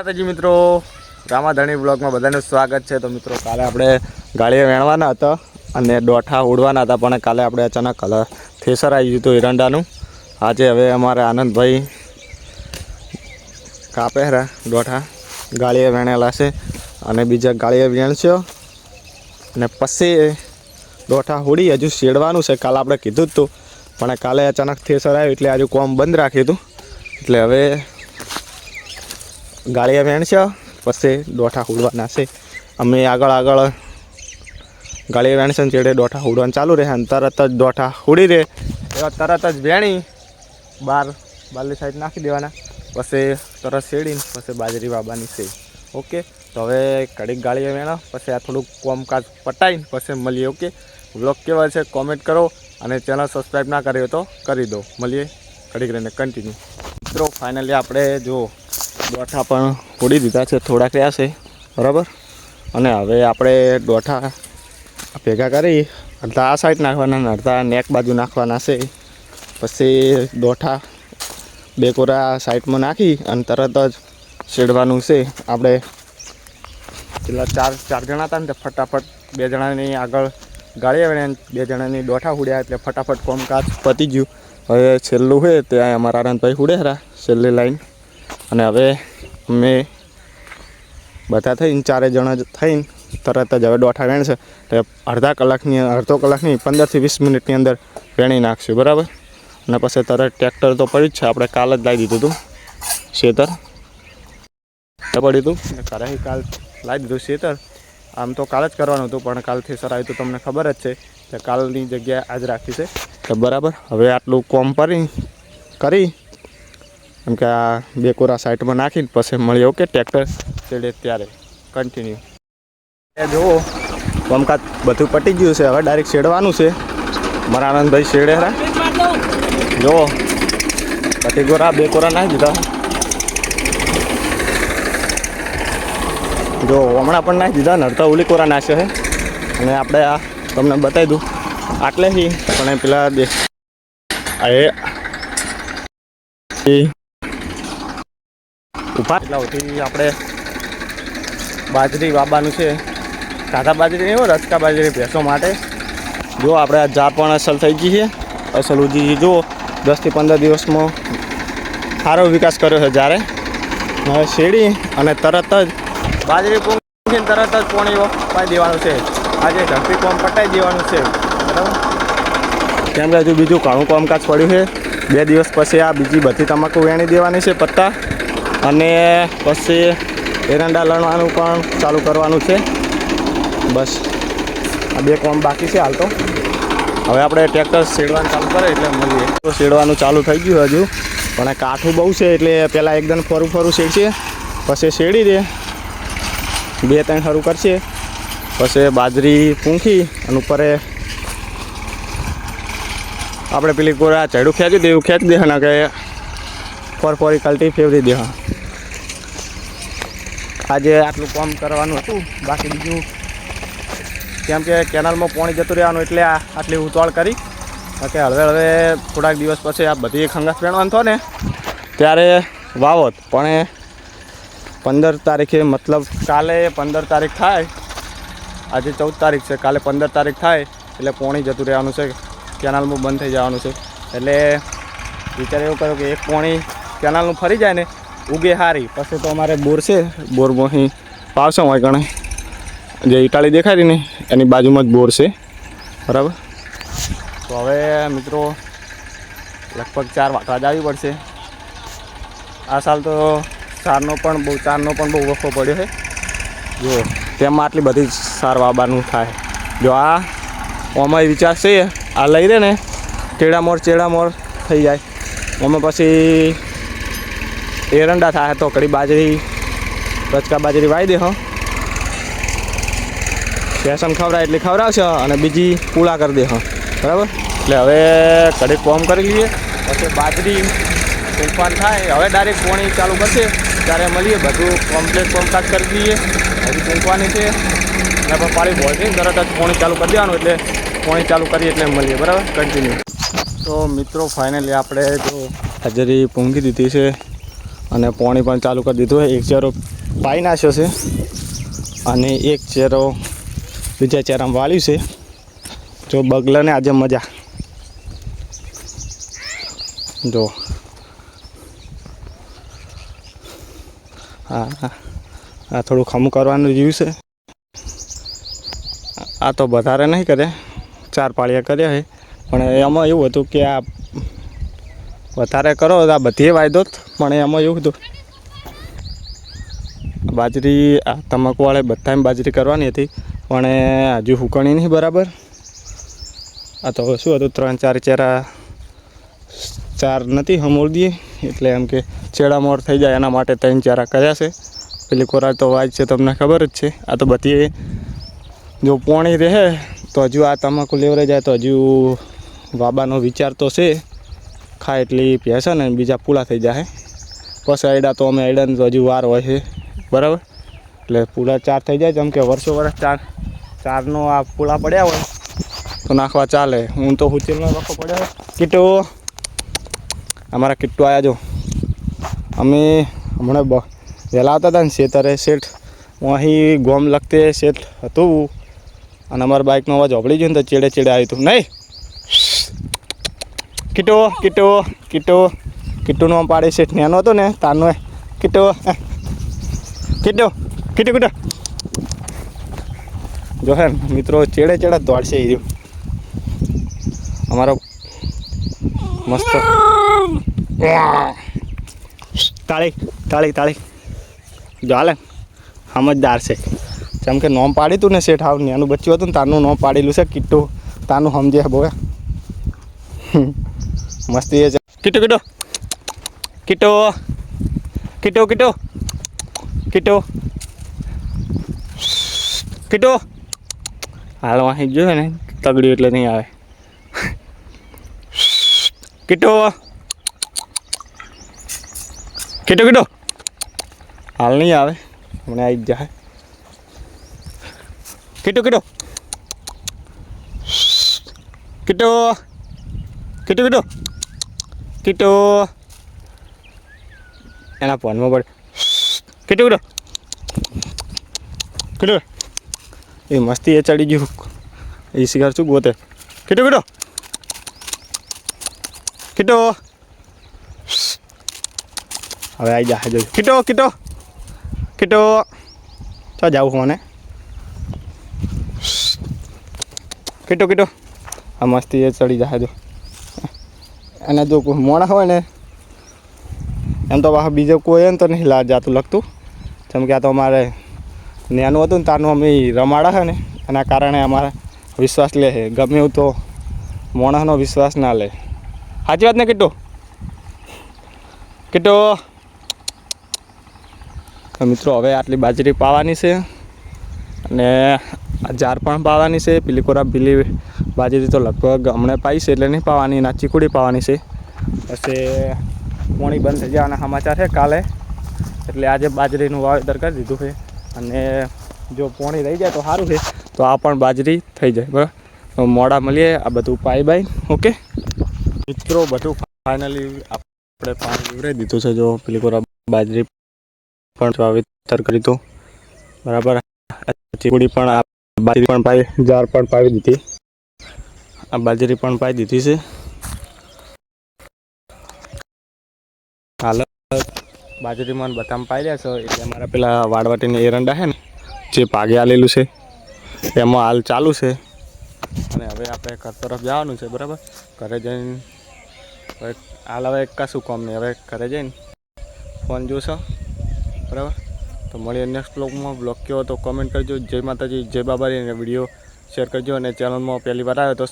માતાજી મિત્રો, રામાધણી બ્લોગમાં બધાનું સ્વાગત છે। તો મિત્રો કાલે આપણે ગાળીએ વેણવાના હતા અને દોઠા ઉડવાના હતા, પણ કાલે આપણે અચાનક થેસર આવી ગયું હતું એરંડાનું। આજે હવે અમારે આનંદભાઈ કાપે દોઠા ગાળીએ વેણેલા છે અને બીજા ગાળીએ વેણશો અને પછી દોઠા ઉડી હજુ શેડવાનું છે। કાલે આપણે કીધું જ હતું, પણ કાલે અચાનક થેસર આવ્યું એટલે હજુ કોમ બંધ રાખ્યું હતું। એટલે હવે ગાળીએ વેણશે પછી દોઠા ઉડવાના છે। અમે આગળ ગાળીએ વેણશે ને ચેડે દોઠા ઉડવાનું ચાલુ રહે અને તરત જ દોઠા ઉડી રહે એવા તરત જ વેણી બારની સાઈડ નાખી દેવાના, પછી તરત શેડીને પછી બાજરી વાવવાની છે। ઓકે, તો હવે ઘડીક ગાળીએ વેણો, પછી આ થોડુંક કોમકાજ પટાઈને પછી મળીએ। ઓકે, વ્લોગ કેવા છે કોમેન્ટ કરો અને ચેનલ સબસ્ક્રાઈબ ના કરી તો કરી દો। મળીએ ઘડીક રહીને કન્ટિન્યુ। મિત્રો ફાઇનલી આપણે જો દોઠા પણ ઉડી દીધા છે, થોડાક રહ્યા છે બરાબર। અને હવે આપણે દોઠા ભેગા કરી અડધા આ સાઈડ નાખવાના અને અડધા નેક બાજુ નાખવાના છે। પછી દોઠા બે કોરા સાઈડમાં નાખી અને તરત જ શેડવાનું છે। આપણે પેલા ચાર જણા હતા ને તે ફટાફટ 2 જણાની આગળ ગાળીએ વેણ્યા, 2 જણાની દોઠા ઉડ્યા એટલે ફટાફટ કોમકાજ પતી ગયું। હવે છેલ્લું છે ત્યાં અમારા આનંદભાઈ ઉડે ખરા છેલ્લી લાઈન, અને હવે અમે બધા થઈને 4 જણા થઈને તરત જ હવે દોઠા વેણશે તો અડધો કલાકની 15 થી 20 મિનિટની અંદર વેણી નાખશું બરાબર। અને પછી તરત ટ્રેક્ટર તો પડ્યું જ છે, આપણે કાલ જ લાવી દીધું હતું શેતર પડ્યું હતું અને ઘરે કાલ લાવી દીધું શેતર। આમ તો કાલ જ કરવાનું હતું, પણ કાલ થેસર આવ્યું તો તમને ખબર જ છે કે કાલની જગ્યાએ આજ રાખી છે તો બરાબર। હવે આટલું કોમ કરી કેમ કે આ 2 કોરા સાઈડમાં નાખીને પછી મળીએ। ઓકે, ટ્રેક્ટર ચડે ત્યારે કન્ટિન્યુ। જુઓ કોમકાજ બધું પટી ગયું છે, હવે ડાયરેક્ટ શેડવાનું છે। મારા આનંદભાઈ શેડે ખરા જુઓ, બધી કોરા 2 કોરા નાખી દીધા જો, હમણાં પણ નાખી દીધા ને અડધા ઓલી કોરા નાખ્યો છે। અને આપણે આ તમને બતાવી દઉં આટલેથી પણ પેલા ઉભા એટલા સુધી આપણે બાજરી વાવવાનું છે। સાદા બાજરી નહીં હોય, રચકા બાજરી ભેંસો માટે। જો આપણે આ જાર પણ અસલ થઈ ગઈ છે, અસલ ઉજી જુઓ 10 થી 15 દિવસમાં સારો વિકાસ કર્યો છે જ્યારે। હવે શેડી અને તરત જ બાજરી પૂંખીને તરત જ પાણી પાઈ દેવાનું છે। આજે ઝડપી કોમ પટાઈ દેવાનું છે બરાબર, કેમ કે હજુ બીજું ઘણું કામકાજ પડ્યું છે। 2 દિવસ પછી આ બીજી બધી તમાકુ વેણી દેવાની છે પત્તા, અને પછી એરંડા લણવાનું પણ ચાલુ કરવાનું છે। બસ આ 2 કોમ બાકી છે હાલ તો। હવે આપણે ટ્રેક્ટર શેડવાનું ચાલુ કરે એટલે મળીએ। તો શેડવાનું ચાલુ થઈ ગયું હજુ, પણ કાઠું બહુ છે એટલે પહેલાં એકદમ ફરું શેડશે, પછી શેડી દે 2-3 ફરું કરશે, પછી બાજરી પૂંખી અને ઉપર આપણે પેલી કોરા ઝાડું ખેંચી દે એવું ખેંચી દે ને કે ફરી કલ્ટી ફેવરી દે। આજે આટલું કામ કરવાનું હતું, બાકી બીજું કેમ કે કેનાલમાં પાણી જતું રહેવાનું એટલે આટલી ઉતાવળ કરી કે હવે થોડાક દિવસ પછી આ બધી ખંગાસ વેણવાનું થયો ને ત્યારે વાવત, પણ 15 તારીખે મતલબ કાલે 15 તારીખ થાય, આજે 14 તારીખ છે, કાલે 15 તારીખ થાય એટલે પાણી જતું રહેવાનું છે, કેનાલમાં બંધ થઈ જવાનું છે। એટલે વિચાર એવું કર્યો કે એક પાણી કેનાલનું ફરી જાય ને ઉગે હારી, પછી તો અમારે બોર છે, બોરમાં અહીં પાવશે હોય ગણે જે ઇટાળી દેખાય રહી ને એની બાજુમાં જ બોર છે બરાબર। તો હવે મિત્રો લગભગ 4 વાગવા જ આવી પડશે। આ સાલ તો ચારનો પણ બહુ વખો પડ્યો છે। જો તેમાં આટલી બધી સાર વાવવાનું થાય। જો આ ઓમાં વિચાર છે આ લઈ રહે ને ચેડામોર થઈ જાય, ઓમાં પછી એરંડા થાય તો કડી બાજરી રચકા બાજરી વાવી દે ફેશન ખવડાય એટલી ખવડાવશે અને બીજી પૂળા કરી દે બરાબર। એટલે હવે કડી કોમ કરી લઈએ, પછી બાજરી તોફાન થાય હવે ડાયરેક્ટ પાણી ચાલુ કરશે ત્યારે મળીએ। બધું કમ્પ્લીટ કોમકાજ કરી દઈએ, હજી પૂંખવાની છે અને પછી પાણી ભોળથી તરત જ પાણી ચાલુ કરી દેવાનું, એટલે પાણી ચાલુ કરીએ એટલે મળીએ બરાબર કન્ટિન્યુ। તો મિત્રો ફાઇનલી આપણે જો હાજરી પૂંખી દીધી છે અને પાણી પણ ચાલુ કરી દીધું છે. એક ચેરો પાઈ નાખ્યો છે અને એક ચેરો બીજા ચેરામાં વાળ્યું છે. જો બગલાને આજે મજા જો આ થોડું ખમું કરવાનું રહ્યું છે. આ તો વધારે નહીં કરે, 4 પાળિયા કર્યા છે, પણ એમાં એવું હતું કે આ વધારે કરો આ બધી વાયદો, પણ એમાં એવું હતું બાજરી આ તમાકુવાળે બધામાં બાજરી કરવાની હતી, પણ હજુ હુકણી નહીં બરાબર. આ તો શું હતું 3-4 ચેરા 4 નથી હમોળ દઈએ એટલે એમ કે ચેડા મોર થઈ જાય એના માટે 3 ચેરા કર્યા છે. પેલી કોરા તો વાજ છે તમને ખબર જ છે. આ તો બધી જો પાણી રહે તો હજુ આ તમાકુ લેવરાઈ જાય તો હજુ વાબાનો વિચાર તો છે. ખાય એટલી ભેંસ ને બીજા પૂળા થઈ જાય. પછી આયડા તો અમે આયડાને તો હજુ વાર હોય છે બરાબર. એટલે પૂળા 4 થઈ જાય, જેમ કે વર્ષો વર્ષ 4નો આ પૂળા પડ્યા હોય તો નાખવા ચાલે. હું તો હુચેલનો રાખો પડ્યા હોય. કીટો અમારા કિટ્ટુ આવ્યા જો. અમે હમણાં વહેલા આવતા હતા ને શેતરે શેઠ હું અહીં ગોમ લગતે શેઠ હતું અને અમારા બાઇકનો અવાજ હોબળી ગયો ને તો ચેડે ચેડે આવ્યું હતું. નહીં કીટો કીટો કીટો કીટુનો આમ પાડે શેઠ નેનો હતો ને તારનો કીટો કીટો કીટો કીટો જો હે મિત્રો ચેડે ચેડે દોડશે એ અમારો મસ્ત તાળી તાળી તાળી જો હાલે સમજદાર છે. જેમ કે નોમ પાડી તું ને શેઠ આવ નાનું બચ્ચું હતું ને તારનું નોમ પાડેલું છે કીટુ. તારનું સમજે બહુ મસ્તી એ છે. કીટો કીટો કીટો કીટો કીટો કીટો કીટો હાલ અહીં જોયું ને તગડ્યું એટલે નહીં આવે. કીટો કીટો કીટો હાલ નહીં આવે, હમણાં આવી જ જાય. કીટો કીટો કીટો કીટો કીટો કીટો એના ફોનમાં પડે. કીટો કીટો કીટો એ મસ્તી એ ચડી ગયું એ શિકાર શું ગોતે. કીટો કીટો કીટો હવે આવી જાય જોયું. કીટો કીટો કીટો ચા જાવું મને. કીટો કીટો આ મસ્તી એ ચડી જાય જો. અને જો કોઈ મોણા હોય ને એમ તો પાછું બીજો કોઈ હોય ને તો નહીં લાજ જાતું લગતું. જેમ કે આ તો અમારે નાનું હતું ને તારનું અમે રમાડા છે ને એના કારણે અમારે વિશ્વાસ લે છે. ગમે એવું તો મોણાનો વિશ્વાસ ના લે. સાચી વાત ને કીટો કીટો. મિત્રો હવે આટલી બાજરી પાવાની છે અને જાર પણ પાવાની છે. પેલી કોરા પેલી બાજરી તો લગભગ હમણાં પાઈ છે એટલે નહીં પાવાની, ના ચીકુડી પાવાની છે. પછી પોણી બંધ થઈ જવાના સમાચાર છે કાલે, એટલે આજે બાજરીનું વાવેતર કરી દીધું છે. અને જો પોણી રહી જાય તો સારું છે, તો આ પણ બાજરી થઈ જાય બરાબર. મોડા મળીએ આ બધું પાઈ બાઈ. ઓકે મિત્રો બધું ફાઇનલી આપણે પાણી ઉવરાઈ દીધું છે. જો પેલી કોરા બાજરી પણ વાવેતર કરી હતું બરાબર. ચીકુડી પણ આ બાજરી પણ પાઈ, જાર પણ પાવી દીધી, આ બાજરી પણ પાઈ દીધી છે. હાલ બાજરીમાં બધામાં પાઈ રહ્યા છો એટલે અમારા પેલા વાડવાટીના એરંડા છે ને જે પાગે આલેલું છે એમાં હાલ ચાલુ છે. અને હવે આપણે ઘર તરફ જવાનું છે બરાબર. ઘરે જઈને હવે હાલ હવે કશું કામ નહીં, હવે ઘરે જઈને ફોન જોશો બરાબર. તો મળીએ નેક્સ્ટ બ્લોગમાં. બ્લોગ કેવો તો કોમેન્ટ કરજો. જય માતાજી, જય બાબારી. અને વિડીયો શેર કરજો અને ચેનલમાં પહેલી વાર આવ્યો તો